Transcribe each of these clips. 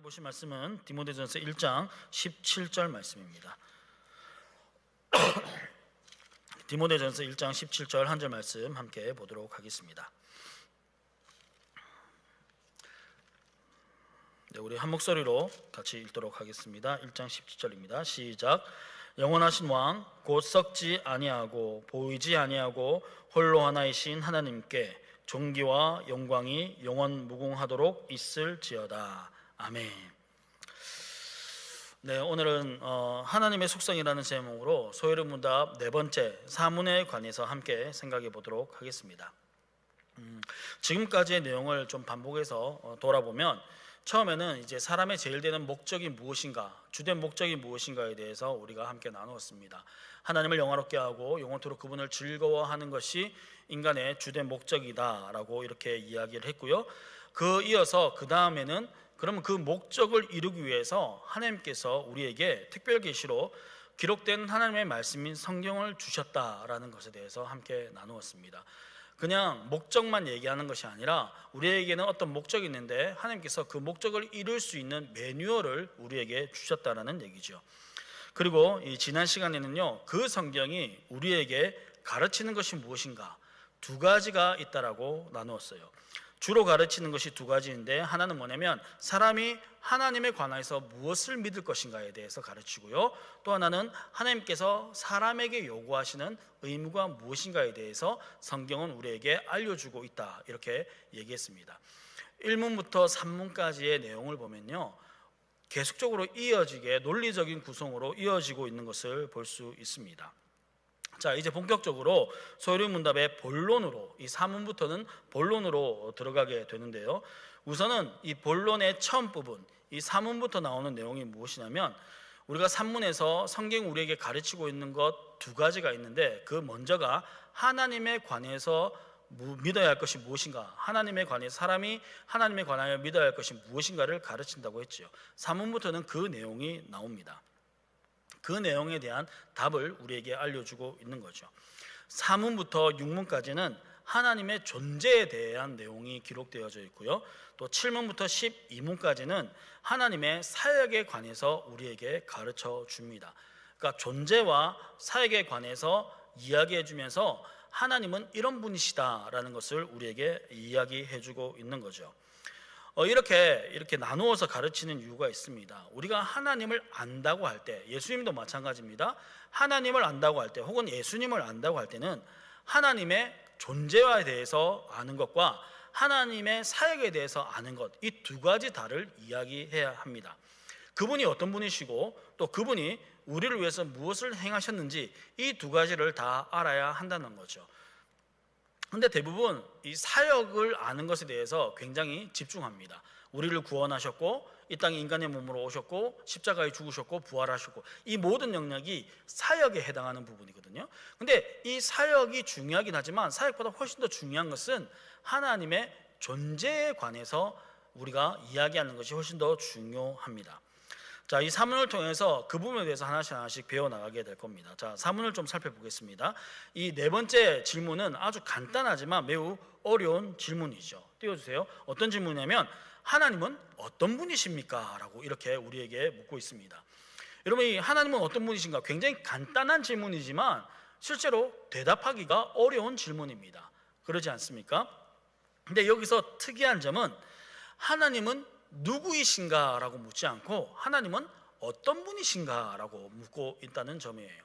보신 말씀은 디모데전서 1장 17절 말씀입니다. 디모데전서 1장 17절 한 절 말씀 함께 보도록 하겠습니다. 네, 우리 한 목소리로 같이 읽도록 하겠습니다. 1장 17절입니다. 시작. 영원하신 왕 곧 썩지 아니하고 보이지 아니하고 홀로 하나이신 하나님께 존귀와 영광이 영원 무궁하도록 있을지어다. 아멘. 네, 오늘은 하나님의 속성이라는 제목으로 소요리 문답 네 번째 사문에 관해서 함께 생각해 보도록 하겠습니다. 지금까지의 내용을 좀 반복해서 돌아보면 처음에는 이제 사람의 제일 되는 목적이 무엇인가, 주된 목적이 무엇인가에 대해서 우리가 함께 나누었습니다. 하나님을 영화롭게 하고 영원토록 그분을 즐거워하는 것이 인간의 주된 목적이다라고 이렇게 이야기를 했고요. 이어서 그 다음에는 그러면 그 목적을 이루기 위해서 하나님께서 우리에게 특별 계시로 기록된 하나님의 말씀인 성경을 주셨다라는 것에 대해서 함께 나누었습니다. 그냥 목적만 얘기하는 것이 아니라 우리에게는 어떤 목적이 있는데 하나님께서 그 목적을 이룰 수 있는 매뉴얼을 우리에게 주셨다라는 얘기죠. 그리고 이 지난 시간에는요, 그 성경이 우리에게 가르치는 것이 무엇인가 두 가지가 있다라고 나누었어요. 주로 가르치는 것이 두 가지인데 하나는 뭐냐면 사람이 하나님에 관해서 무엇을 믿을 것인가에 대해서 가르치고요, 또 하나는 하나님께서 사람에게 요구하시는 의무가 무엇인가에 대해서 성경은 우리에게 알려주고 있다, 이렇게 얘기했습니다. 1문부터 3문까지의 내용을 보면요, 계속적으로 이어지게 논리적인 구성으로 이어지고 있는 것을 볼 수 있습니다. 자, 이제 본격적으로 소요리 문답의 본론으로, 이 3문부터는 본론으로 들어가게 되는데요, 우선은 이 본론의 처음 부분, 이 3문부터 나오는 내용이 무엇이냐면 우리가 3문에서 성경이 우리에게 가르치고 있는 것 두 가지가 있는데, 그 먼저가 하나님에 관해서 믿어야 할 것이 무엇인가, 하나님에 관해서 사람이 하나님에 관하여 믿어야 할 것이 무엇인가를 가르친다고 했죠. 3문부터는 그 내용이 나옵니다. 그 내용에 대한 답을 우리에게 알려주고 있는 거죠. 4문부터 6문까지는 하나님의 존재에 대한 내용이 기록되어져 있고요, 또 7문부터 12문까지는 하나님의 사역에 관해서 우리에게 가르쳐 줍니다. 그러니까 존재와 사역에 관해서 이야기해 주면서 하나님은 이런 분이시다라는 것을 우리에게 이야기해 주고 있는 거죠. 이렇게 나누어서 가르치는 이유가 있습니다. 우리가 하나님을 안다고 할 때, 예수님도 마찬가지입니다. 하나님을 안다고 할 때, 혹은 예수님을 안다고 할 때는 하나님의 존재에 대해서 아는 것과 하나님의 사역에 대해서 아는 것, 이 두 가지 다를 이야기해야 합니다. 그분이 어떤 분이시고 또 그분이 우리를 위해서 무엇을 행하셨는지 이 두 가지를 다 알아야 한다는 거죠. 근데 대부분 이 사역을 아는 것에 대해서 굉장히 집중합니다. 우리를 구원하셨고 이 땅에 인간의 몸으로 오셨고 십자가에 죽으셨고 부활하셨고, 이 모든 영역이 사역에 해당하는 부분이거든요. 근데 이 사역이 중요하긴 하지만 사역보다 훨씬 더 중요한 것은 하나님의 존재에 관해서 우리가 이야기하는 것이 훨씬 더 중요합니다. 자, 이 사문을 통해서 그 부분에 대해서 하나씩 배워나가게 될 겁니다. 자, 사문을 좀 살펴보겠습니다. 이 네 번째 질문은 아주 간단하지만 매우 어려운 질문이죠. 띄워주세요. 어떤 질문이냐면 하나님은 어떤 분이십니까? 라고 이렇게 우리에게 묻고 있습니다. 여러분, 이 하나님은 어떤 분이신가? 굉장히 간단한 질문이지만 실제로 대답하기가 어려운 질문입니다. 그러지 않습니까? 근데 여기서 특이한 점은 하나님은 누구이신가? 라고 묻지 않고 하나님은 어떤 분이신가? 라고 묻고 있다는 점이에요.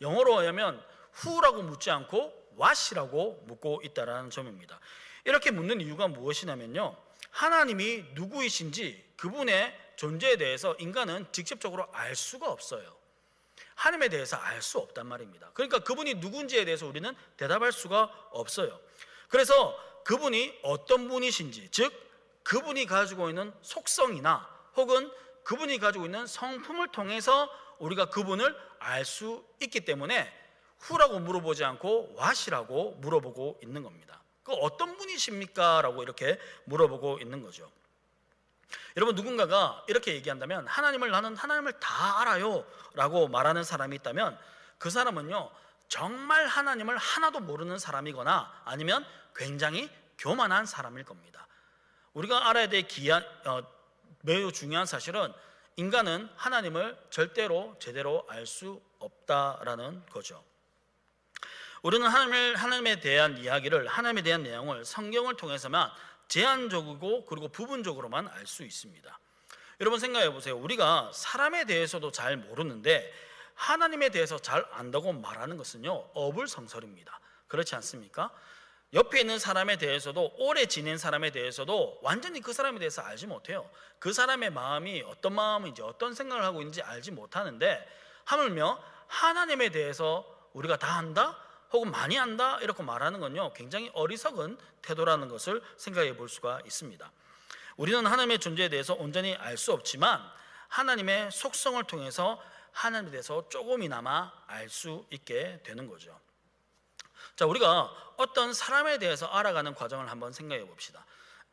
영어로 하면 who라고 묻지 않고 what이라고 묻고 있다는 점입니다. 이렇게 묻는 이유가 무엇이냐면요, 하나님이 누구이신지 그분의 존재에 대해서 인간은 직접적으로 알 수가 없어요. 하나님에 대해서 알 수 없단 말입니다. 그러니까 그분이 누군지에 대해서 우리는 대답할 수가 없어요. 그래서 그분이 어떤 분이신지, 즉 그분이 가지고 있는 속성이나 혹은 그분이 가지고 있는 성품을 통해서 우리가 그분을 알 수 있기 때문에 who라고 물어보지 않고 what이라고 물어보고 있는 겁니다. 그 어떤 분이십니까? 라고 이렇게 물어보고 있는 거죠. 여러분, 누군가가 이렇게 얘기한다면 나는 하나님을 다 알아요 라고 말하는 사람이 있다면 그 사람은요, 정말 하나님을 하나도 모르는 사람이거나 아니면 굉장히 교만한 사람일 겁니다. 우리가 알아야 될 매우 중요한 사실은 인간은 하나님을 절대로 제대로 알 수 없다라는 거죠. 우리는 하나님에 대한 이야기를, 하나님에 대한 내용을 성경을 통해서만 제한적이고 그리고 부분적으로만 알 수 있습니다. 여러분 생각해 보세요. 우리가 사람에 대해서도 잘 모르는데 하나님에 대해서 잘 안다고 말하는 것은요, 어불성설입니다. 그렇지 않습니까? 옆에 있는 사람에 대해서도, 오래 지낸 사람에 대해서도 완전히 그 사람에 대해서 알지 못해요. 그 사람의 마음이 어떤 마음인지, 어떤 생각을 하고 있는지 알지 못하는데, 하물며 하나님에 대해서 우리가 다 안다? 혹은 많이 안다? 이렇게 말하는 건요, 굉장히 어리석은 태도라는 것을 생각해 볼 수가 있습니다. 우리는 하나님의 존재에 대해서 온전히 알 수 없지만 하나님의 속성을 통해서 하나님에 대해서 조금이나마 알 수 있게 되는 거죠. 자, 우리가 어떤 사람에 대해서 알아가는 과정을 한번 생각해 봅시다.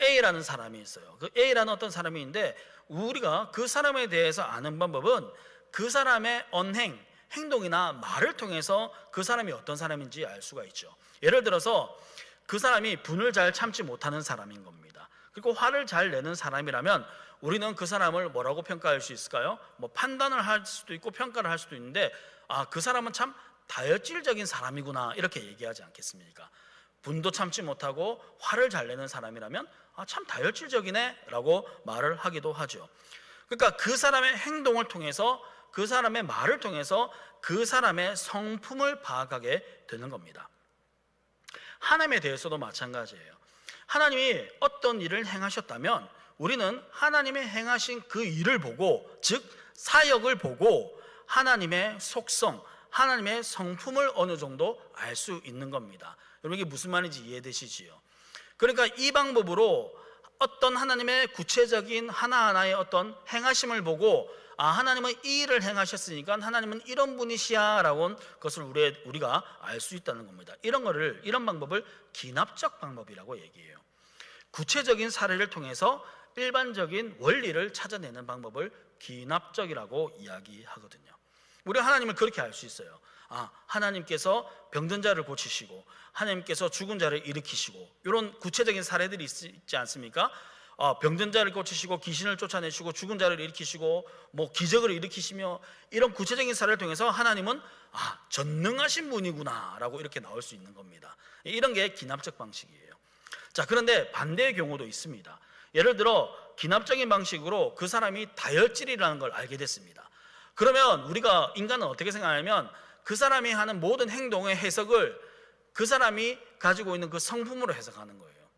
A라는 사람이 있어요. 그 A라는 어떤 사람이 있는데, 우리가 그 사람에 대해서 아는 방법은 그 사람의 언행, 행동이나 말을 통해서 그 사람이 어떤 사람인지 알 수가 있죠. 예를 들어서 그 사람이 분을 잘 참지 못하는 사람인 겁니다. 그리고 화를 잘 내는 사람이라면 우리는 그 사람을 뭐라고 평가할 수 있을까요? 뭐 판단을 할 수도 있고 평가를 할 수도 있는데, 그 사람은 참 다혈질적인 사람이구나, 이렇게 얘기하지 않겠습니까? 분도 참지 못하고 화를 잘 내는 사람이라면 참 다혈질적이네 라고 말을 하기도 하죠. 그러니까 그 사람의 행동을 통해서, 그 사람의 말을 통해서 그 사람의 성품을 파악하게 되는 겁니다. 하나님에 대해서도 마찬가지예요. 하나님이 어떤 일을 행하셨다면 우리는 하나님의 행하신 그 일을 보고, 즉 사역을 보고 하나님의 속성, 하나님의 성품을 어느 정도 알 수 있는 겁니다. 여러분, 이게 무슨 말인지 이해되시지요? 그러니까 이 방법으로 어떤 하나님의 구체적인 하나하나의 어떤 행하심을 보고, 하나님은 이 일을 행하셨으니까 하나님은 이런 분이시야 라고 것을 우리가 알 수 있다는 겁니다. 이런 방법을 기납적 방법이라고 얘기해요. 구체적인 사례를 통해서 일반적인 원리를 찾아내는 방법을 기납적이라고 이야기하거든요. 우리가 하나님을 그렇게 알 수 있어요. 하나님께서 병든 자를 고치시고 하나님께서 죽은 자를 일으키시고, 이런 구체적인 사례들이 있지 않습니까? 병든 자를 고치시고 귀신을 쫓아내시고 죽은 자를 일으키시고 뭐 기적을 일으키시며, 이런 구체적인 사례를 통해서 하나님은 전능하신 분이구나 라고 이렇게 나올 수 있는 겁니다. 이런 게 기납적 방식이에요. 자, 그런데 반대의 경우도 있습니다. 예를 들어 기납적인 방식으로 그 사람이 다혈질이라는 걸 알게 됐습니다. 그러면 우리가, 인간은 어떻게 생각하냐면 그 사람이 하는 모든 행동의 해석을 그 사람이 가지고 있는 그 성품으로 해석하는 거예요.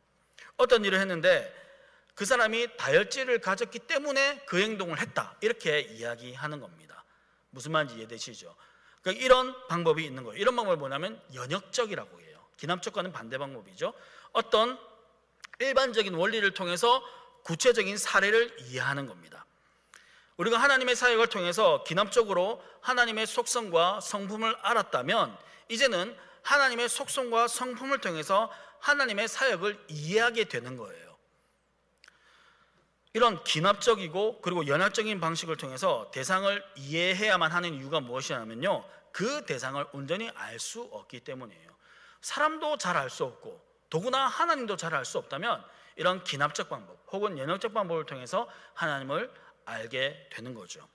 어떤 일을 했는데 그 사람이 다혈질을 가졌기 때문에 그 행동을 했다, 이렇게 이야기하는 겁니다. 무슨 말인지 이해되시죠? 그러니까 이런 방법이 있는 거예요. 이런 방법을 뭐냐면 연역적이라고 해요. 기납적과는 반대 방법이죠. 어떤 일반적인 원리를 통해서 구체적인 사례를 이해하는 겁니다. 우리가 하나님의 사역을 통해서 기납적으로 하나님의 속성과 성품을 알았다면, 이제는 하나님의 속성과 성품을 통해서 하나님의 사역을 이해하게 되는 거예요. 이런 기납적이고 그리고 연합적인 방식을 통해서 대상을 이해해야만 하는 이유가 무엇이냐면요, 그 대상을 온전히 알 수 없기 때문이에요. 사람도 잘 알 수 없고 더구나 하나님도 잘 알 수 없다면 이런 기납적 방법 혹은 연역적 방법을 통해서 하나님을 알게 되는 거죠.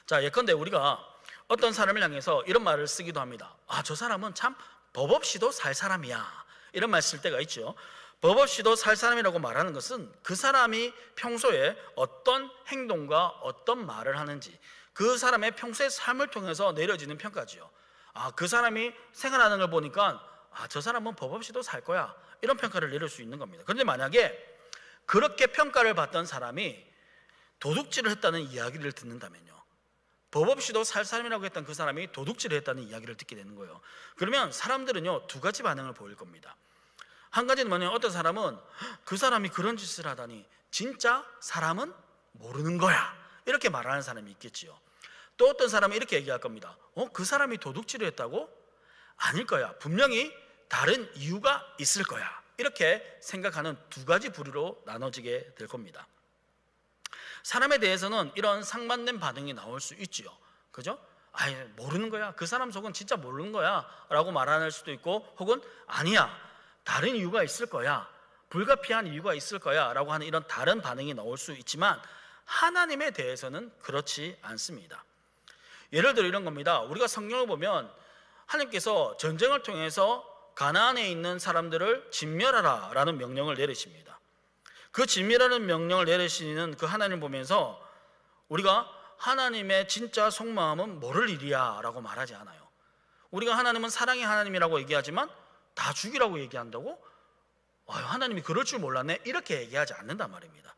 자, 예컨대 우리가 어떤 사람을 향해서 이런 말을 쓰기도 합니다. 저 사람은 참 법 없이도 살 사람이야, 이런 말 쓸 때가 있죠. 법 없이도 살 사람이라고 말하는 것은 그 사람이 평소에 어떤 행동과 어떤 말을 하는지, 그 사람의 평소의 삶을 통해서 내려지는 평가지요. 그 사람이 생활하는 걸 보니까 저 사람은 법 없이도 살 거야, 이런 평가를 내릴 수 있는 겁니다. 그런데 만약에 그렇게 평가를 받던 사람이 도둑질을 했다는 이야기를 듣는다면요, 법 없이도 살 사람이라고 했던 그 사람이 도둑질을 했다는 이야기를 듣게 되는 거예요. 그러면 사람들은요, 두 가지 반응을 보일 겁니다. 한 가지는 뭐냐면, 어떤 사람은 그 사람이 그런 짓을 하다니 진짜 사람은 모르는 거야, 이렇게 말하는 사람이 있겠지요. 또 어떤 사람은 이렇게 얘기할 겁니다. 그 사람이 도둑질을 했다고? 아닐 거야, 분명히 다른 이유가 있을 거야, 이렇게 생각하는 두 가지 부류로 나눠지게 될 겁니다. 사람에 대해서는 이런 상반된 반응이 나올 수 있지요. 그죠? 모르는 거야, 그 사람 속은 진짜 모르는 거야 라고 말할 수도 있고, 혹은 아니야, 다른 이유가 있을 거야, 불가피한 이유가 있을 거야 라고 하는 이런 다른 반응이 나올 수 있지만 하나님에 대해서는 그렇지 않습니다. 예를 들어 이런 겁니다. 우리가 성경을 보면 하나님께서 전쟁을 통해서 가나안에 있는 사람들을 진멸하라 라는 명령을 내리십니다. 그 진멸하는 명령을 내리시는 그 하나님을 보면서 우리가 하나님의 진짜 속마음은 모를 일이야 라고 말하지 않아요. 우리가 하나님은 사랑의 하나님이라고 얘기하지만 다 죽이라고 얘기한다고? 하나님이 그럴 줄 몰랐네 이렇게 얘기하지 않는단 말입니다.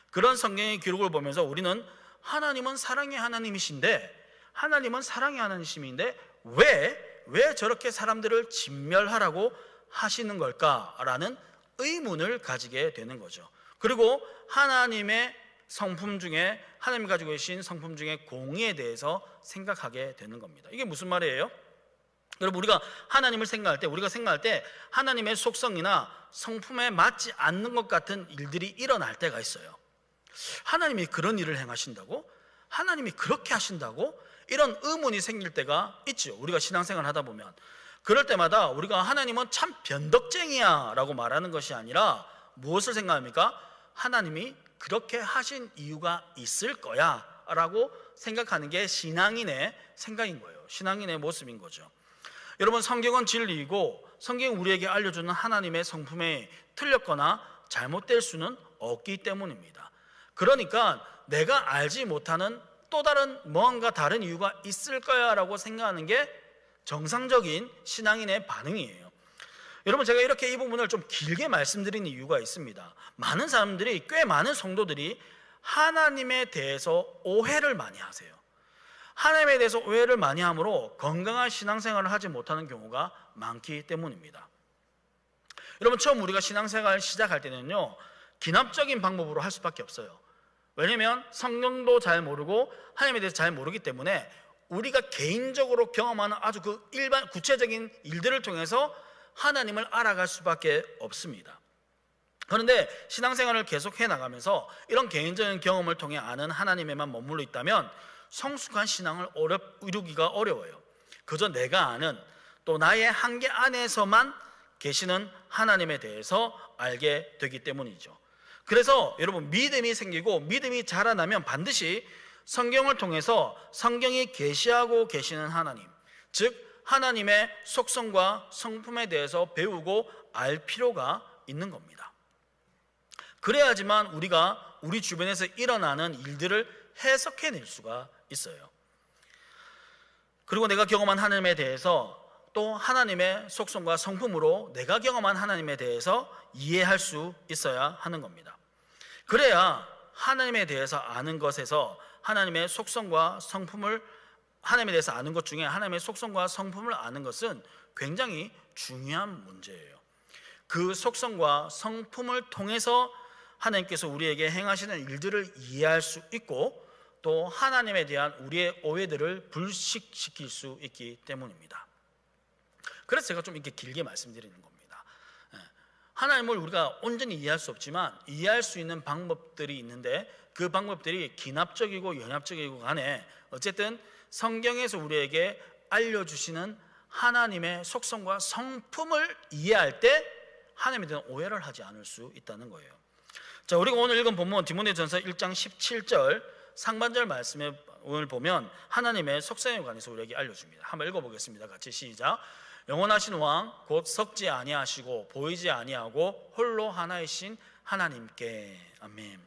그런 성경의 기록을 보면서 우리는 하나님은 사랑의 하나님이신데 왜 저렇게 사람들을 진멸하라고 하시는 걸까라는 의문을 가지게 되는 거죠. 그리고 하나님의 성품 중에 하나님이 가지고 계신 성품 중에 공의에 대해서 생각하게 되는 겁니다. 이게 무슨 말이에요? 여러분, 우리가 하나님을 생각할 때 하나님의 속성이나 성품에 맞지 않는 것 같은 일들이 일어날 때가 있어요. 하나님이 그런 일을 행하신다고? 하나님이 그렇게 하신다고? 이런 의문이 생길 때가 있죠. 우리가 신앙생활 하다 보면 그럴 때마다 우리가 하나님은 참 변덕쟁이야 라고 말하는 것이 아니라 무엇을 생각합니까? 하나님이 그렇게 하신 이유가 있을 거야 라고 생각하는 게 신앙인의 생각인 거예요. 신앙인의 모습인 거죠. 여러분, 성경은 진리이고 성경이 우리에게 알려주는 하나님의 성품에 틀렸거나 잘못될 수는 없기 때문입니다. 그러니까 내가 알지 못하는 또 다른 뭔가 다른 이유가 있을 거야 라고 생각하는 게 정상적인 신앙인의 반응이에요. 여러분, 제가 이렇게 이 부분을 좀 길게 말씀드리는 이유가 있습니다. 많은 사람들이, 꽤 많은 성도들이 하나님에 대해서 오해를 많이 하세요. 하나님에 대해서 오해를 많이 함으로 건강한 신앙생활을 하지 못하는 경우가 많기 때문입니다. 여러분, 처음 우리가 신앙생활을 시작할 때는요, 기납적인 방법으로 할 수밖에 없어요. 왜냐하면 성경도 잘 모르고 하나님에 대해서 잘 모르기 때문에 우리가 개인적으로 경험하는 아주 그 일반 구체적인 일들을 통해서 하나님을 알아갈 수밖에 없습니다. 그런데 신앙생활을 계속해 나가면서 이런 개인적인 경험을 통해 아는 하나님에만 머물러 있다면 성숙한 신앙을 이루기가 어려워요. 그저 내가 아는, 또 나의 한계 안에서만 계시는 하나님에 대해서 알게 되기 때문이죠. 그래서 여러분, 믿음이 생기고 믿음이 자라나면 반드시 성경을 통해서 성경이 계시하고 계시는 하나님, 즉 하나님의 속성과 성품에 대해서 배우고 알 필요가 있는 겁니다. 그래야지만 우리가 우리 주변에서 일어나는 일들을 해석해낼 수가 있어요. 그리고 내가 경험한 하나님에 대해서 또 하나님의 속성과 성품으로 내가 경험한 하나님에 대해서 이해할 수 있어야 하는 겁니다. 그래야 하나님에 대해서 아는 것에서 하나님의 속성과 성품을, 하나님에 대해서 아는 것 중에 하나님의 속성과 성품을 아는 것은 굉장히 중요한 문제예요. 그 속성과 성품을 통해서 하나님께서 우리에게 행하시는 일들을 이해할 수 있고 또 하나님에 대한 우리의 오해들을 불식시킬 수 있기 때문입니다. 그래서 제가 좀 이렇게 길게 말씀드리는 겁니다. 하나님을 우리가 온전히 이해할 수 없지만 이해할 수 있는 방법들이 있는데 그 방법들이 기납적이고 연합적이고 간에 어쨌든 성경에서 우리에게 알려주시는 하나님의 속성과 성품을 이해할 때 하나님에 대한 오해를 하지 않을 수 있다는 거예요. 자, 우리가 오늘 읽은 본문 디모데전서 1장 17절 상반절 말씀에 오늘 보면 하나님의 속성에 관해서 우리에게 알려줍니다. 한번 읽어보겠습니다. 같이 시작. 영원하신 왕 곧 섞지 아니하시고 보이지 아니하고 홀로 하나이신 하나님께. 아멘.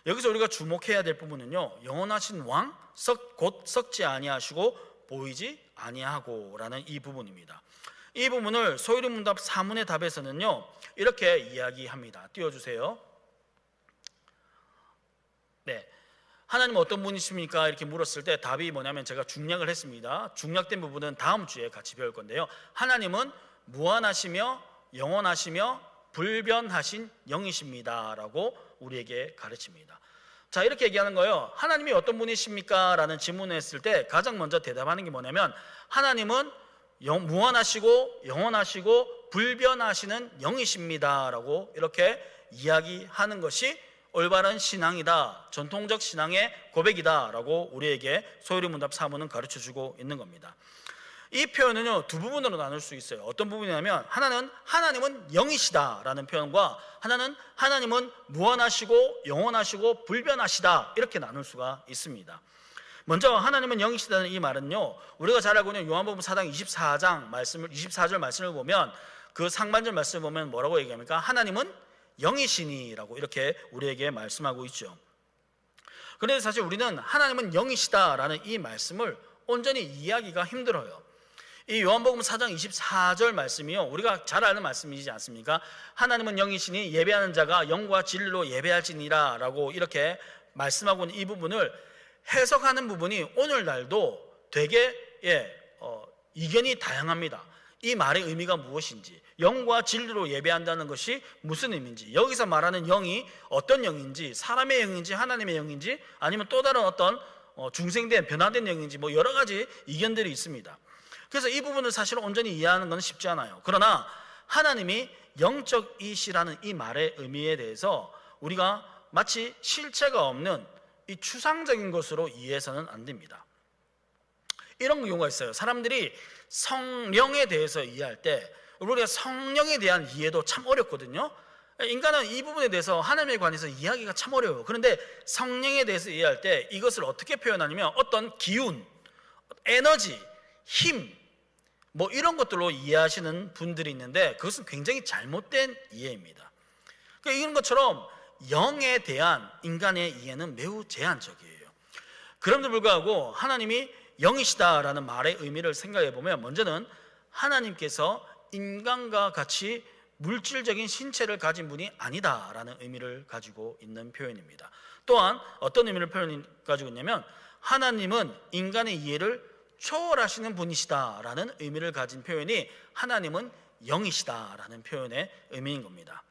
여기서 우리가 주목해야 될 부분은요, 영원하신 왕 곧 섞지 아니하시고 보이지 아니하고 라는 이 부분입니다. 이 부분을 소유리문답 사문의 답에서는요 이렇게 이야기합니다. 띄워주세요. 네, 하나님은 어떤 분이십니까? 이렇게 물었을 때 답이 뭐냐면 제가 중략을 했습니다. 중략된 부분은 다음 주에 같이 배울 건데요, 하나님은 무한하시며 영원하시며 불변하신 영이십니다 라고 우리에게 가르칩니다. 자, 이렇게 얘기하는 거예요. 하나님이 어떤 분이십니까? 라는 질문을 했을 때 가장 먼저 대답하는 게 뭐냐면 하나님은 무한하시고 영원하시고 불변하시는 영이십니다 라고 이렇게 이야기하는 것이 올바른 신앙이다, 전통적 신앙의 고백이다 라고 우리에게 소유리문답 사문은 가르쳐주고 있는 겁니다. 이 표현은요 두 부분으로 나눌 수 있어요. 어떤 부분이냐면 하나는 하나님은 영이시다라는 표현과 하나는 하나님은 무한하시고 영원하시고 불변하시다, 이렇게 나눌 수가 있습니다. 먼저 하나님은 영이시다는 이 말은요, 우리가 잘 알고 있는 요한복음 4장 24절 말씀을 보면, 그 상반절 말씀을 보면 뭐라고 얘기합니까? 하나님은 영이시니라고 이렇게 우리에게 말씀하고 있죠. 그런데 사실 우리는 하나님은 영이시다라는 이 말씀을 온전히 이해하기가 힘들어요. 이 요한복음 4장 24절 말씀이요, 우리가 잘 아는 말씀이지 않습니까? 하나님은 영이시니 예배하는 자가 영과 진리로 예배할지니라 라고 이렇게 말씀하고 있는 이 부분을 해석하는 부분이 오늘날도 되게 이견이 다양합니다. 이 말의 의미가 무엇인지, 영과 진리로 예배한다는 것이 무슨 의미인지, 여기서 말하는 영이 어떤 영인지, 사람의 영인지 하나님의 영인지 아니면 또 다른 어떤 중생된 변화된 영인지, 뭐 여러 가지 이견들이 있습니다. 그래서 이 부분을 사실 온전히 이해하는 건 쉽지 않아요. 그러나 하나님이 영적이시라는 이 말의 의미에 대해서 우리가 마치 실체가 없는 이 추상적인 것으로 이해해서는 안 됩니다. 이런 경우가 있어요. 사람들이 성령에 대해서 이해할 때 우리가 성령에 대한 이해도 참 어렵거든요. 인간은 이 부분에 대해서 하나님에 관해서 이해하기가 참 어려워요. 그런데 성령에 대해서 이해할 때 이것을 어떻게 표현하냐면 어떤 기운, 에너지, 힘, 뭐 이런 것들로 이해하시는 분들이 있는데 그것은 굉장히 잘못된 이해입니다. 그러니까 이런 것처럼 영에 대한 인간의 이해는 매우 제한적이에요. 그럼에도 불구하고 하나님이 영이시다라는 말의 의미를 생각해 보면, 먼저는 하나님께서 인간과 같이 물질적인 신체를 가진 분이 아니다라는 의미를 가지고 있는 표현입니다. 또한 어떤 의미를 가지고 있냐면, 하나님은 인간의 이해를 초월하시는 분이시다라는 의미를 가진 표현이 하나님은 영이시다라는 표현의 의미인 겁니다.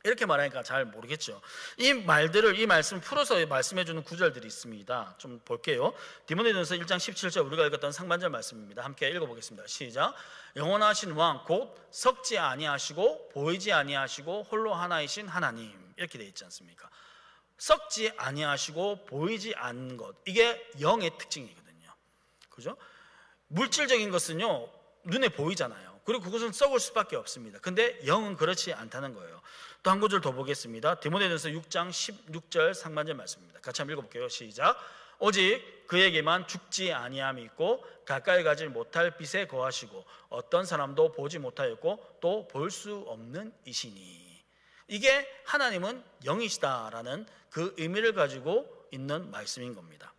이렇게 말하니까 잘 모르겠죠. 이 말씀을 풀어서 말씀해주는 구절들이 있습니다. 좀 볼게요. 디모데전서 1장 17절 우리가 읽었던 상반절 말씀입니다. 함께 읽어보겠습니다. 시작. 영원하신 왕 곧 섞지 아니하시고 보이지 아니하시고 홀로 하나이신 하나님, 이렇게 되어 있지 않습니까? 섞지 아니하시고 보이지 않는 것, 이게 영의 특징이거든요. 그죠? 물질적인 것은요 눈에 보이잖아요. 그리고 그것은 썩을 수밖에 없습니다. 근데 영은 그렇지 않다는 거예요. 또 한 구절 더 보겠습니다. 디모데전서 6장 16절 상반절 말씀입니다. 같이 한번 읽어볼게요. 시작. 오직 그에게만 죽지 아니함이 있고 가까이 가지 못할 빛에 거하시고 어떤 사람도 보지 못하였고 또 볼 수 없는 이시니. 이게 하나님은 영이시다라는 그 의미를 가지고 있는 말씀인 겁니다.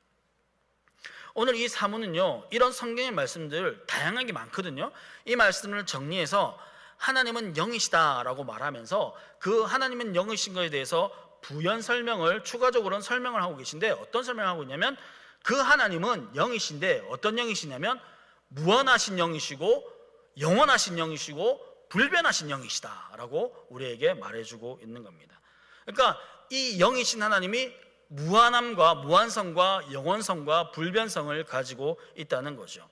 오늘 이 사문은요, 이런 성경의 말씀들 다양하게 많거든요. 이 말씀을 정리해서 하나님은 영이시다라고 말하면서 그 하나님은 영이신 것에 대해서 부연 설명을 추가적으로는 설명을 하고 계신데, 어떤 설명을 하고 있냐면 그 하나님은 영이신데 어떤 영이시냐면 무한하신 영이시고 영원하신 영이시고 불변하신 영이시다라고 우리에게 말해주고 있는 겁니다. 그러니까 이 영이신 하나님이 무한함과 무한성과 영원성과 불변성을 가지고 있다는 거죠.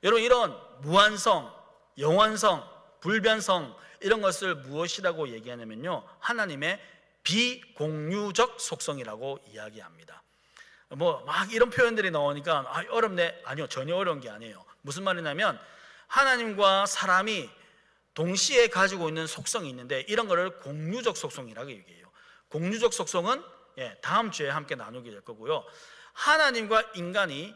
여러분, 이런 무한성, 영원성, 불변성, 이런 것을 무엇이라고 얘기하냐면요, 하나님의 비공유적 속성이라고 이야기합니다. 뭐 막 이런 표현들이 나오니까 어렵네. 아니요, 전혀 어려운 게 아니에요. 무슨 말이냐면 하나님과 사람이 동시에 가지고 있는 속성이 있는데 이런 거를 공유적 속성이라고 얘기해요. 공유적 속성은 다음 주에 함께 나누게 될 거고요. 하나님과 인간이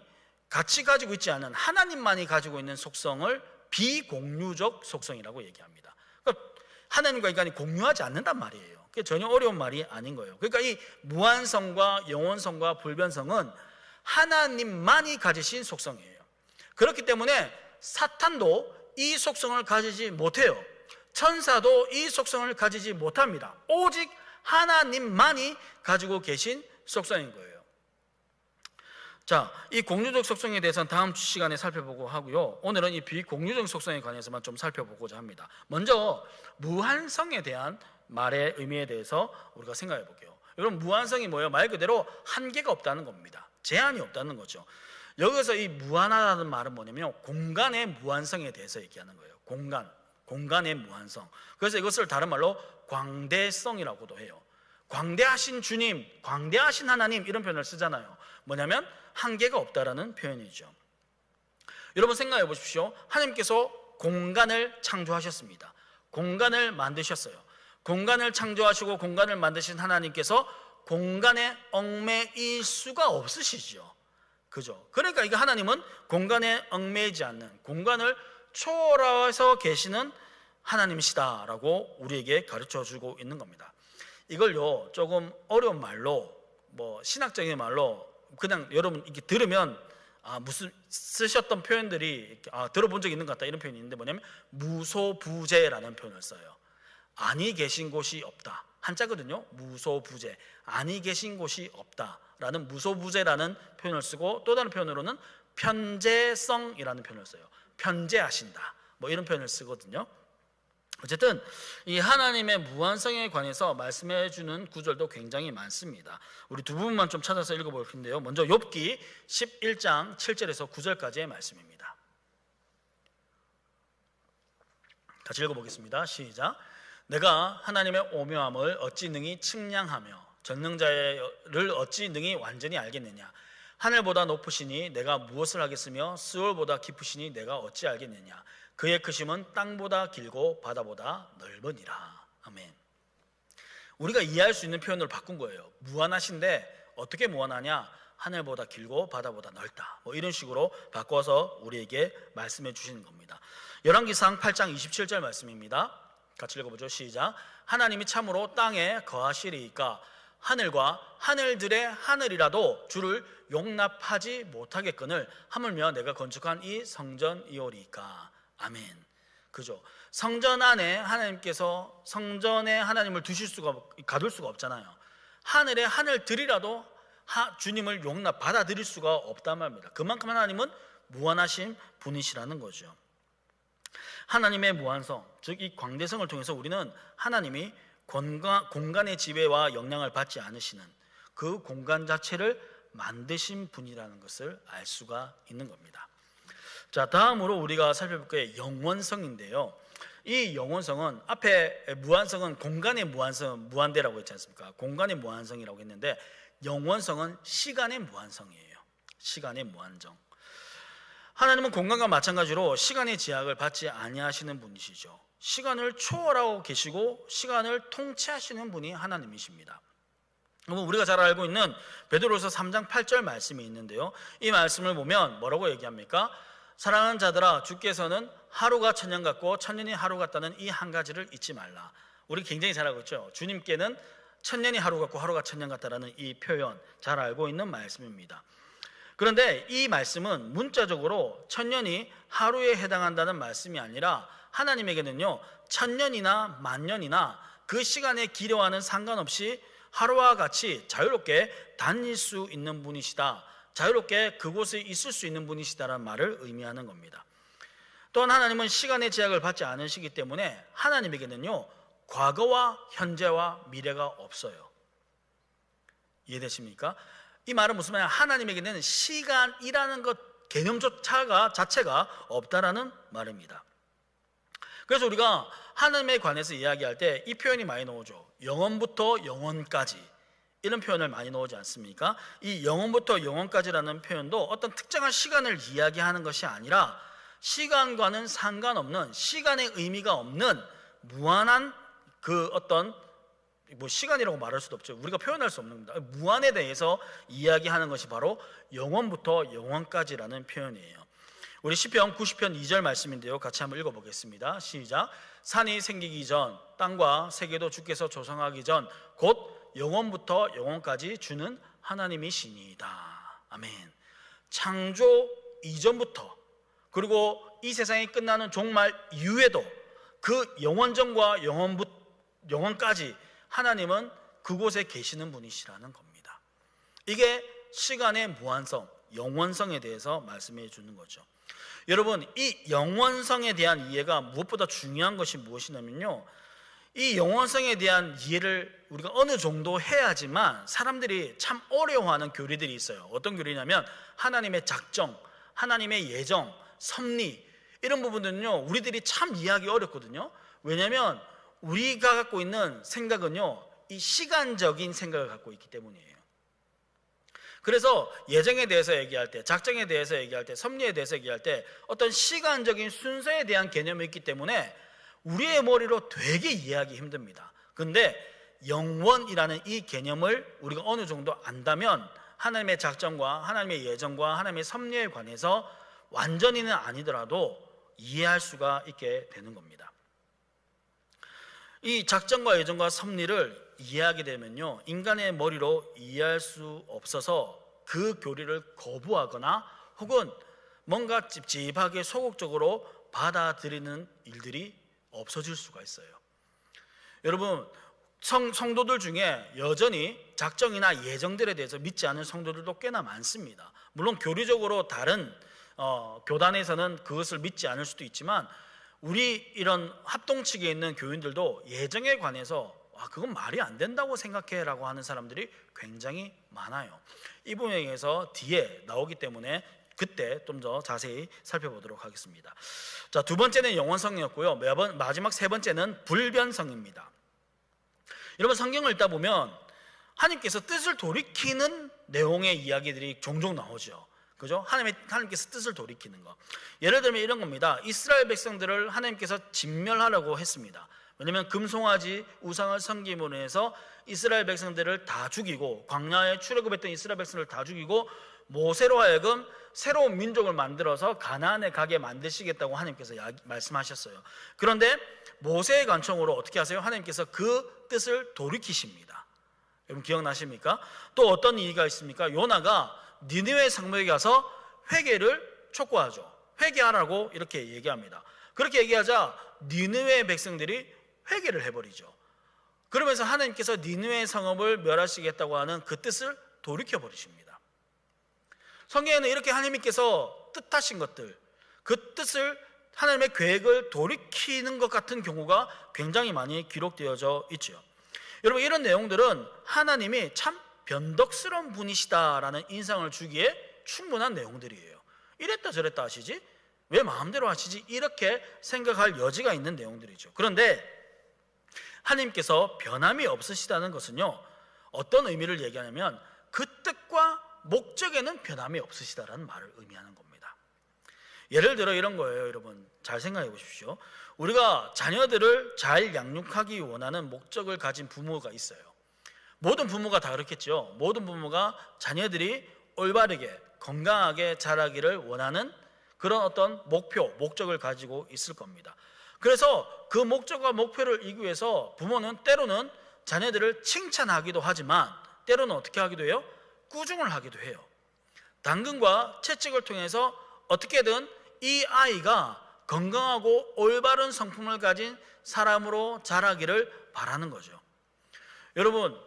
같이 가지고 있지 않은 하나님만이 가지고 있는 속성을 비공유적 속성이라고 얘기합니다. 그러니까 하나님과 인간이 공유하지 않는단 말이에요. 그게 전혀 어려운 말이 아닌 거예요. 그러니까 이 무한성과 영원성과 불변성은 하나님만이 가지신 속성이에요. 그렇기 때문에 사탄도 이 속성을 가지지 못해요. 천사도 이 속성을 가지지 못합니다. 오직 하나님만이 가지고 계신 속성인 거예요. 자, 이 공유적 속성에 대해서는 다음 시간에 살펴보고 하고요. 오늘은 이 비공유적 속성에 관해서만 좀 살펴보고자 합니다. 먼저 무한성에 대한 말의 의미에 대해서 우리가 생각해 볼게요. 여러분, 무한성이 뭐예요? 말 그대로 한계가 없다는 겁니다. 제한이 없다는 거죠. 여기서 이 무한하다는 말은 뭐냐면 공간의 무한성에 대해서 얘기하는 거예요. 공간의 무한성. 그래서 이것을 다른 말로 광대성이라고도 해요. 광대하신 주님, 광대하신 하나님, 이런 표현을 쓰잖아요. 뭐냐면 한계가 없다라는 표현이죠. 여러분 생각해 보십시오. 하나님께서 공간을 창조하셨습니다. 공간을 만드셨어요. 공간을 창조하시고 공간을 만드신 하나님께서 공간에 얽매일 수가 없으시죠. 그죠? 그러니까 이게 하나님은 공간에 얽매이지 않는, 공간을 초월해서 계시는 하나님이시다라고 우리에게 가르쳐 주고 있는 겁니다. 이걸요 조금 어려운 말로, 뭐 신학적인 말로 그냥 여러분 이렇게 들으면 무슨 쓰셨던 표현들이 들어본 적이 있는 것 같다 이런 표현이 있는데, 뭐냐면 무소부재라는 표현을 써요. 아니 계신 곳이 없다, 한자거든요. 무소부재, 아니 계신 곳이 없다라는 무소부재라는 표현을 쓰고, 또 다른 표현으로는 편재성이라는 표현을 써요. 편재하신다, 뭐 이런 표현을 쓰거든요. 어쨌든 이 하나님의 무한성에 관해서 말씀해 주는 구절도 굉장히 많습니다. 우리 두 부분만 좀 찾아서 읽어볼 텐데요. 먼저 욥기 11장 7절에서 9절까지의 말씀입니다. 같이 읽어보겠습니다. 시작. 내가 하나님의 오묘함을 어찌 능히 측량하며 전능자를 어찌 능히 완전히 알겠느냐. 하늘보다 높으시니 내가 무엇을 하겠으며 스올보다 깊으시니 내가 어찌 알겠느냐. 그의 크심은 땅보다 길고 바다보다 넓으니라. 아멘. 우리가 이해할 수 있는 표현으로 바꾼 거예요. 무한하신데 어떻게 무한하냐? 하늘보다 길고 바다보다 넓다, 뭐 이런 식으로 바꿔서 우리에게 말씀해 주시는 겁니다. 열왕기상 8장 27절 말씀입니다. 같이 읽어보죠. 시작. 하나님이 참으로 땅에 거하시리이까 하늘과 하늘들의 하늘이라도 주를 용납하지 못하겠거늘 하물며 내가 건축한 이 성전이오리이까. 아멘. 그죠? 성전 안에 하나님께서, 성전에 하나님을 가둘 수가 없잖아요. 하늘의 하늘들이라도 주님을 받아들일 수가 없단 말입니다. 그만큼 하나님은 무한하신 분이시라는 거죠. 하나님의 무한성, 즉 이 광대성을 통해서 우리는 하나님이 공간의 지배와 영향을 받지 않으시는 그 공간 자체를 만드신 분이라는 것을 알 수가 있는 겁니다. 자, 다음으로 우리가 살펴볼 게 영원성인데요. 이 영원성은, 앞에 무한성은 공간의 무한대라고 했지 않습니까? 공간의 무한성이라고 했는데, 영원성은 시간의 무한성이에요. 시간의 무한정. 하나님은 공간과 마찬가지로 시간의 제약을 받지 아니하시는 분이시죠. 시간을 초월하고 계시고 시간을 통치하시는 분이 하나님이십니다. 우리가 잘 알고 있는 베드로서 3장 8절 말씀이 있는데요. 이 말씀을 보면 뭐라고 얘기합니까? 사랑하는 자들아, 주께서는 하루가 천년 같고 천년이 하루 같다는 이 한 가지를 잊지 말라. 우리 굉장히 잘 알고 있죠. 주님께는 천년이 하루 같고 하루가 천년 같다라는 이 표현 잘 알고 있는 말씀입니다. 그런데 이 말씀은 문자적으로 천년이 하루에 해당한다는 말씀이 아니라, 하나님에게는요 천년이나 만년이나 그 시간의 길이와는 상관없이 하루와 같이 자유롭게 다닐 수 있는 분이시다, 자유롭게 그곳에 있을 수 있는 분이시다라는 말을 의미하는 겁니다. 또한 하나님은 시간의 제약을 받지 않으시기 때문에 하나님에게는요 과거와 현재와 미래가 없어요. 이해되십니까? 이 말은 무슨 말이냐? 하나님에게는 시간이라는 것 자체가 없다라는 말입니다. 그래서 우리가 하나님에 관해서 이야기할 때 이 표현이 많이 나오죠. 영원부터 영원까지, 이런 표현을 많이 나오지 않습니까? 이 영원부터 영원까지라는 표현도 어떤 특정한 시간을 이야기하는 것이 아니라, 시간과는 상관없는, 시간의 의미가 없는 무한한 그 어떤 시간이라고 말할 수도 없죠. 우리가 표현할 수 없는 겁니다. 무한에 대해서 이야기하는 것이 바로 영원부터 영원까지라는 표현이에요. 우리 시편 90편 2절 말씀인데요. 같이 한번 읽어보겠습니다. 시작. 산이 생기기 전, 땅과 세계도 주께서 조성하기 전 곧 영원부터 영원까지 주는 하나님이시니이다. 아멘. 창조 이전부터, 그리고 이 세상이 끝나는 종말 이후에도 그 영원전과 영원까지 하나님은 그곳에 계시는 분이시라는 겁니다. 이게 시간의 무한성, 영원성에 대해서 말씀해 주는 거죠. 여러분, 이 영원성에 대한 이해가 무엇보다 중요한 것이 무엇이냐면요, 이 영원성에 대한 이해를 우리가 어느 정도 해야지만 사람들이 참 어려워하는 교리들이 있어요. 어떤 교리냐면 하나님의 작정, 하나님의 예정, 섭리, 이런 부분들은요 우리들이 참 이해하기 어렵거든요. 왜냐하면 우리가 갖고 있는 생각은요 이 시간적인 생각을 갖고 있기 때문이에요. 그래서 예정에 대해서 얘기할 때, 작정에 대해서 얘기할 때, 섭리에 대해서 얘기할 때 어떤 시간적인 순서에 대한 개념이 있기 때문에 우리의 머리로 되게 이해하기 힘듭니다. 근데 영원이라는 이 개념을 우리가 어느 정도 안다면 하나님의 작정과 하나님의 예정과 하나님의 섭리에 관해서 완전히는 아니더라도 이해할 수가 있게 되는 겁니다. 이 작정과 예정과 섭리를 이해하게 되면요, 인간의 머리로 이해할 수 없어서 그 교리를 거부하거나 혹은 뭔가 찝찝하게 소극적으로 받아들이는 일들이 없어질 수가 있어요. 여러분, 성도들 중에 여전히 작정이나 예정들에 대해서 믿지 않는 성도들도 꽤나 많습니다. 물론 교리적으로 다른 교단에서는 그것을 믿지 않을 수도 있지만 우리 이런 합동측에 있는 교인들도 예정에 관해서 그건 말이 안 된다고 생각해 라고 하는 사람들이 굉장히 많아요. 이 부분에 의해서 뒤에 나오기 때문에 그때 좀 더 자세히 살펴보도록 하겠습니다. 자, 두 번째는 영원성이었고요, 마지막 세 번째는 불변성입니다. 여러분, 성경을 읽다 보면 하나님께서 뜻을 돌이키는 내용의 이야기들이 종종 나오죠. 그죠? 하나님께서 뜻을 돌이키는 거. 예를 들면 이런 겁니다. 이스라엘 백성들을 하나님께서 진멸하려고 했습니다. 왜냐하면 금송아지 우상을 섬김으로 해서 이스라엘 백성들을 다 죽이고, 광야에 출애굽했던 이스라엘 백성들을 다 죽이고 모세로 하여금 새로운 민족을 만들어서 가나안에 가게 만드시겠다고 하나님께서 말씀하셨어요. 그런데 모세의 간청으로 어떻게 하세요? 하나님께서 그 뜻을 돌이키십니다. 여러분 기억나십니까? 또 어떤 얘기가 있습니까? 요나가 니느웨 성읍에 가서 회개를 촉구하죠. 회개하라고 이렇게 얘기합니다. 그렇게 얘기하자 니느웨 백성들이 회개를 해버리죠. 그러면서 하나님께서 니느웨 성읍을 멸하시겠다고 하는 그 뜻을 돌이켜버리십니다. 성경에는 이렇게 하나님께서 뜻하신 것들, 그 뜻을, 하나님의 계획을 돌이키는 것 같은 경우가 굉장히 많이 기록되어져 있죠. 여러분, 이런 내용들은 하나님이 참 변덕스러운 분이시다라는 인상을 주기에 충분한 내용들이에요. 이랬다 저랬다 하시지? 왜 마음대로 하시지? 이렇게 생각할 여지가 있는 내용들이죠. 그런데 하나님께서 변함이 없으시다는 것은요, 어떤 의미를 얘기하냐면 그 뜻과 목적에는 변함이 없으시다라는 말을 의미하는 겁니다. 예를 들어 이런 거예요. 여러분 잘 생각해 보십시오. 우리가 자녀들을 잘 양육하기 원하는 목적을 가진 부모가 있어요. 모든 부모가 다 그렇겠죠. 모든 부모가 자녀들이 올바르게 건강하게 자라기를 원하는 그런 어떤 목적을 가지고 있을 겁니다. 그래서 그 목적과 목표를 이루기 위해서 부모는 때로는 자녀들을 칭찬하기도 하지만 때로는 어떻게 하기도 해요? 꾸중을 하기도 해요. 당근과 채찍을 통해서 어떻게든 이 아이가 건강하고 올바른 성품을 가진 사람으로 자라기를 바라는 거죠. 여러분,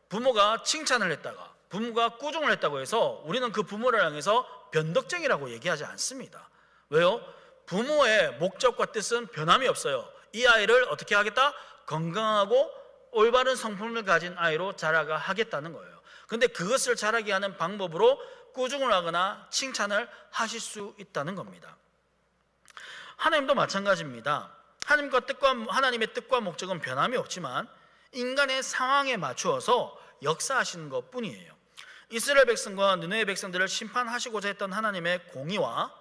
부모가 칭찬을 했다가 부모가 꾸중을 했다고 해서 우리는 그 부모를 향해서 변덕쟁이라고 얘기하지 않습니다. 왜요? 부모의 목적과 뜻은 변함이 없어요. 이 아이를 어떻게 하겠다? 건강하고 올바른 성품을 가진 아이로 자라가 하겠다는 거예요. 근데 그것을 자라게 하는 방법으로 꾸중을 하거나 칭찬을 하실 수 있다는 겁니다. 하나님도 마찬가지입니다. 하나님의 뜻과 목적은 변함이 없지만 인간의 상황에 맞추어서 역사하시는 것 뿐이에요. 이스라엘 백성과 느헤 백성들을 심판하시고자 했던 하나님의 공의와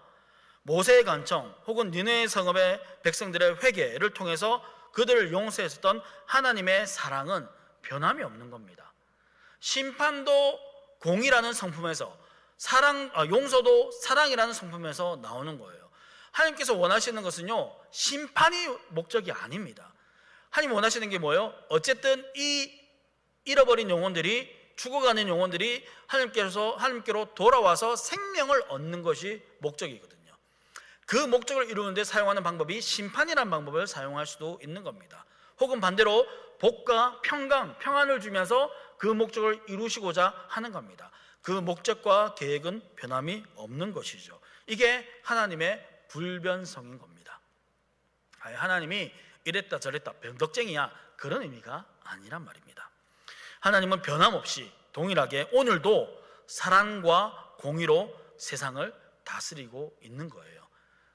모세의 간청 혹은 니느웨 성읍의 백성들의 회개를 통해서 그들을 용서했었던 하나님의 사랑은 변함이 없는 겁니다. 심판도 공의라는 성품에서 용서도 사랑이라는 성품에서 나오는 거예요. 하나님께서 원하시는 것은요, 심판이 목적이 아닙니다. 하나님 원하시는 게 뭐예요? 어쨌든 이 잃어버린 영혼들이, 죽어가는 영혼들이 하나님께로 돌아와서 생명을 얻는 것이 목적이거든요. 그 목적을 이루는데 사용하는 방법이 심판이라는 방법을 사용할 수도 있는 겁니다. 혹은 반대로 복과 평안을 주면서 그 목적을 이루시고자 하는 겁니다. 그 목적과 계획은 변함이 없는 것이죠. 이게 하나님의 불변성인 겁니다. 하나님이 이랬다 저랬다 변덕쟁이야, 그런 의미가 아니란 말입니다. 하나님은 변함없이 동일하게 오늘도 사랑과 공의로 세상을 다스리고 있는 거예요.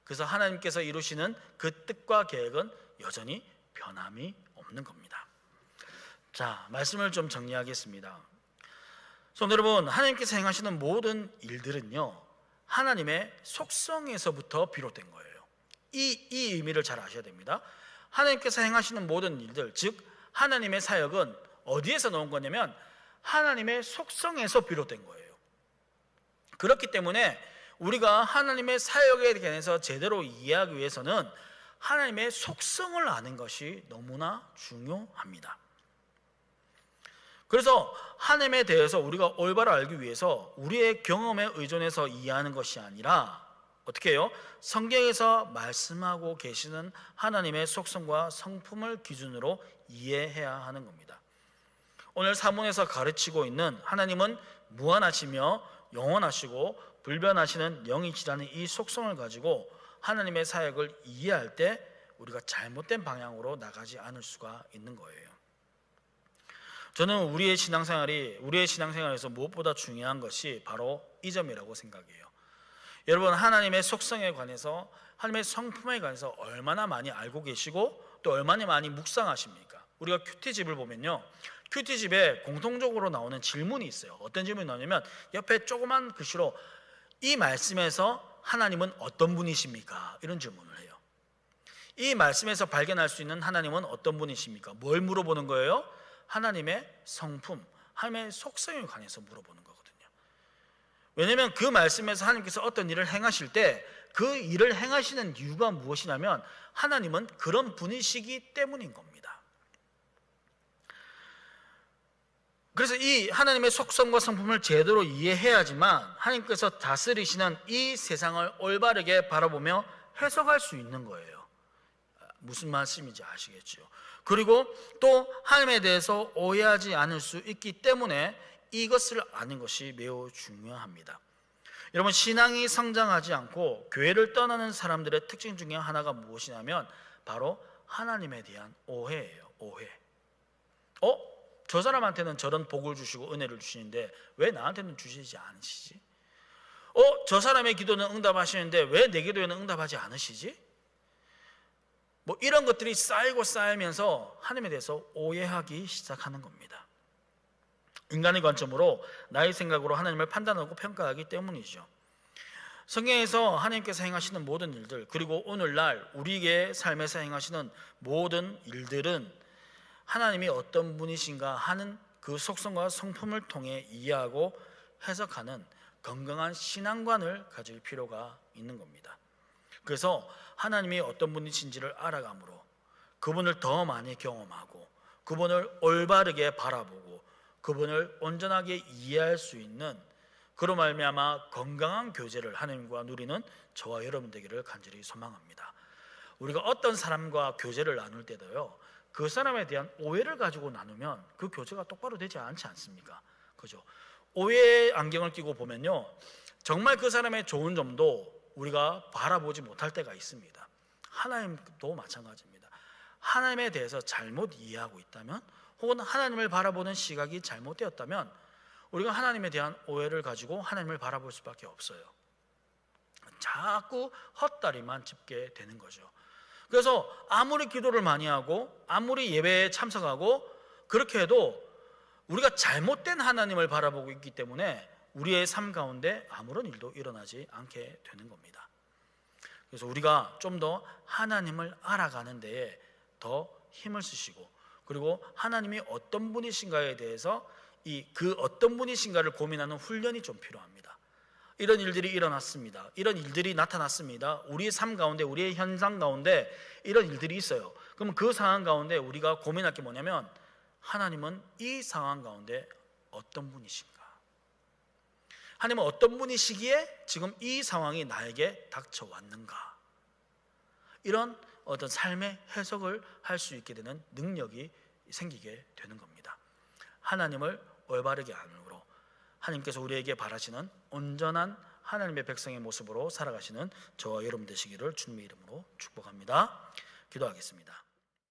그래서 하나님께서 이루시는 그 뜻과 계획은 여전히 변함이 없는 겁니다. 자, 말씀을 좀 정리하겠습니다. 성도 여러분, 하나님께서 행하시는 모든 일들은요, 하나님의 속성에서부터 비롯된 거예요. 이 의미를 잘 아셔야 됩니다. 하나님께서 행하시는 모든 일들, 즉 하나님의 사역은 어디에서 나온 거냐면 하나님의 속성에서 비롯된 거예요. 그렇기 때문에 우리가 하나님의 사역에 대해서 제대로 이해하기 위해서는 하나님의 속성을 아는 것이 너무나 중요합니다. 그래서 하나님에 대해서 우리가 올바로 알기 위해서 우리의 경험에 의존해서 이해하는 것이 아니라 어떻게 해요? 성경에서 말씀하고 계시는 하나님의 속성과 성품을 기준으로 이해해야 하는 겁니다. 오늘 사문에서 가르치고 있는 하나님은 무한하시며 영원하시고 불변하시는 영이시라는 이 속성을 가지고 하나님의 사역을 이해할 때 우리가 잘못된 방향으로 나가지 않을 수가 있는 거예요. 저는 우리의 신앙생활에서 무엇보다 중요한 것이 바로 이 점이라고 생각해요. 여러분, 하나님의 속성에 관해서, 하나님의 성품에 관해서 얼마나 많이 알고 계시고 또 얼마나 많이 묵상하십니까? 우리가 큐티집을 보면요, 큐티집에 공통적으로 나오는 질문이 있어요. 어떤 질문이 나오냐면 옆에 조그만 글씨로 이 말씀에서 하나님은 어떤 분이십니까? 이런 질문을 해요. 이 말씀에서 발견할 수 있는 하나님은 어떤 분이십니까? 뭘 물어보는 거예요? 하나님의 성품, 하나님의 속성에 관해서 물어보는 거거든요. 왜냐하면 그 말씀에서 하나님께서 어떤 일을 행하실 때 그 일을 행하시는 이유가 무엇이냐면 하나님은 그런 분이시기 때문인 겁니다. 그래서 이 하나님의 속성과 성품을 제대로 이해해야지만 하나님께서 다스리시는 이 세상을 올바르게 바라보며 해석할 수 있는 거예요. 무슨 말씀인지 아시겠죠? 그리고 또 하나님에 대해서 오해하지 않을 수 있기 때문에 이것을 아는 것이 매우 중요합니다. 여러분, 신앙이 성장하지 않고 교회를 떠나는 사람들의 특징 중에 하나가 무엇이냐면 바로 하나님에 대한 오해예요. 오해. 저 사람한테는 저런 복을 주시고 은혜를 주시는데 왜 나한테는 주시지 않으시지? 저 사람의 기도는 응답하시는데 왜 내 기도에는 응답하지 않으시지? 이런 것들이 쌓이면서 하나님에 대해서 오해하기 시작하는 겁니다. 인간의 관점으로 나의 생각으로 하나님을 판단하고 평가하기 때문이죠. 성경에서 하나님께서 행하시는 모든 일들, 그리고 오늘날 우리의 삶에서 행하시는 모든 일들은 하나님이 어떤 분이신가 하는 그 속성과 성품을 통해 이해하고 해석하는 건강한 신앙관을 가질 필요가 있는 겁니다. 그래서 하나님이 어떤 분이신지를 알아감으로 그분을 더 많이 경험하고 그분을 올바르게 바라보고 그분을 온전하게 이해할 수 있는, 그로 말미암아 건강한 교제를 하나님과 누리는 저와 여러분 되기를 간절히 소망합니다. 우리가 어떤 사람과 교제를 나눌 때도요, 그 사람에 대한 오해를 가지고 나누면 그 교제가 똑바로 되지 않지 않습니까? 그죠? 오해의 안경을 끼고 보면요, 정말 그 사람의 좋은 점도 우리가 바라보지 못할 때가 있습니다. 하나님도 마찬가지입니다. 하나님에 대해서 잘못 이해하고 있다면, 혹은 하나님을 바라보는 시각이 잘못되었다면 우리가 하나님에 대한 오해를 가지고 하나님을 바라볼 수밖에 없어요. 자꾸 헛다리만 짚게 되는 거죠. 그래서 아무리 기도를 많이 하고 아무리 예배에 참석하고 그렇게 해도 우리가 잘못된 하나님을 바라보고 있기 때문에 우리의 삶 가운데 아무런 일도 일어나지 않게 되는 겁니다. 그래서 우리가 좀 더 하나님을 알아가는 데에 더 힘을 쓰시고, 그리고 하나님이 어떤 분이신가에 대해서 그 어떤 분이신가를 고민하는 훈련이 좀 필요합니다. 이런 일들이 일어났습니다. 이런 일들이 나타났습니다. 우리의 삶 가운데, 우리의 현상 가운데 이런 일들이 있어요. 그럼 그 상황 가운데 우리가 고민할 게 뭐냐면, 하나님은 이 상황 가운데 어떤 분이신가? 하나님은 어떤 분이시기에 지금 이 상황이 나에게 닥쳐왔는가? 이런 어떤 삶의 해석을 할 수 있게 되는 능력이 생기게 되는 겁니다. 하나님을 올바르게 알므로 하나님께서 우리에게 바라시는 온전한 하나님의 백성의 모습으로 살아가시는 저와 여러분 되시기를 주님의 이름으로 축복합니다. 기도하겠습니다.